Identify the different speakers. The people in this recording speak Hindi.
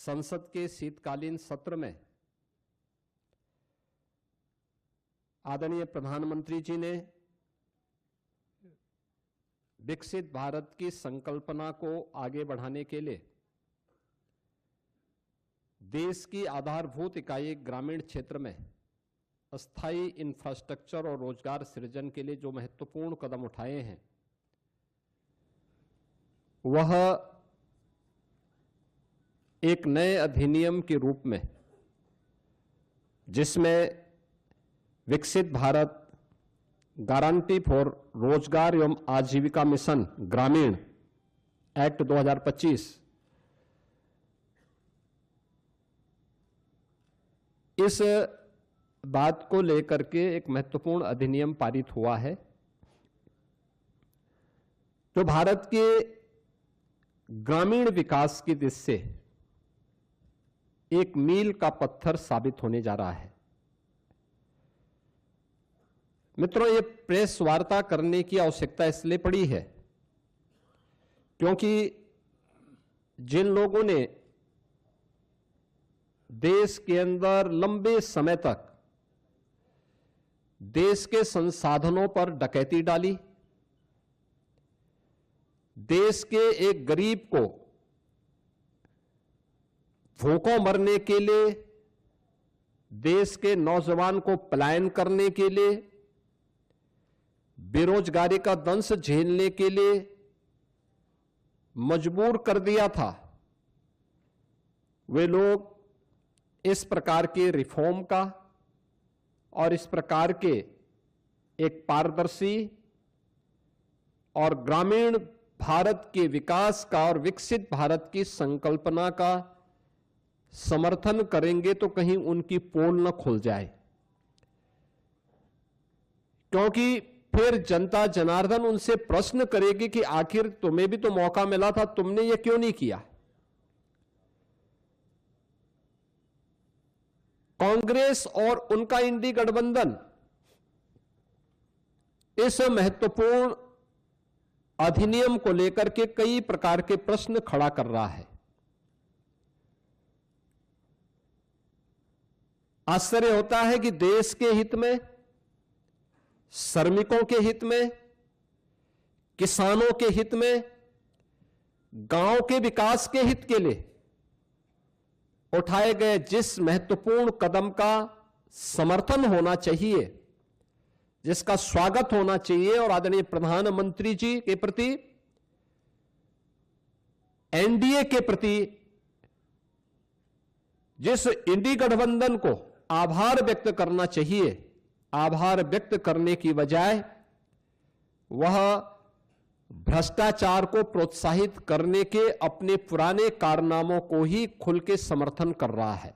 Speaker 1: संसद के शीतकालीन सत्र में आदरणीय प्रधानमंत्री जी ने विकसित भारत की संकल्पना को आगे बढ़ाने के लिए देश की आधारभूत इकाई ग्रामीण क्षेत्र में अस्थायी इंफ्रास्ट्रक्चर और रोजगार सृजन के लिए जो महत्वपूर्ण कदम उठाए हैं वह एक नए अधिनियम के रूप में, जिसमें विकसित भारत गारंटी फॉर रोजगार एवं आजीविका मिशन ग्रामीण एक्ट 2025 इस बात को लेकर के एक महत्वपूर्ण अधिनियम पारित हुआ है जो भारत के ग्रामीण विकास की दिशा से एक मील का पत्थर साबित होने जा रहा है। मित्रों, ये प्रेस वार्ता करने की आवश्यकता इसलिए पड़ी है क्योंकि जिन लोगों ने देश के अंदर लंबे समय तक देश के संसाधनों पर डकैती डाली, देश के एक गरीब को भूखों मरने के लिए, देश के नौजवान को पलायन करने के लिए, बेरोजगारी का दंश झेलने के लिए मजबूर कर दिया था, वे लोग इस प्रकार के रिफॉर्म का और इस प्रकार के एक पारदर्शी और ग्रामीण भारत के विकास का और विकसित भारत की संकल्पना का समर्थन करेंगे तो कहीं उनकी पोल न खुल जाए, क्योंकि फिर जनता जनार्दन उनसे प्रश्न करेगी कि आखिर तुम्हें भी तो मौका मिला था, तुमने ये क्यों नहीं किया। कांग्रेस और उनका इंडी गठबंधन इस महत्वपूर्ण अधिनियम को लेकर के कई प्रकार के प्रश्न खड़ा कर रहा है। आश्चर्य होता है कि देश के हित में, श्रमिकों के हित में, किसानों के हित में, गांव के विकास के हित के लिए उठाए गए जिस महत्वपूर्ण कदम का समर्थन होना चाहिए, जिसका स्वागत होना चाहिए और आदरणीय प्रधानमंत्री जी के प्रति, एनडीए के प्रति जिस इंडी गठबंधन को आभार व्यक्त करना चाहिए, आभार व्यक्त करने की बजाय वह भ्रष्टाचार को प्रोत्साहित करने के अपने पुराने कारनामों को ही खुल के समर्थन कर रहा है।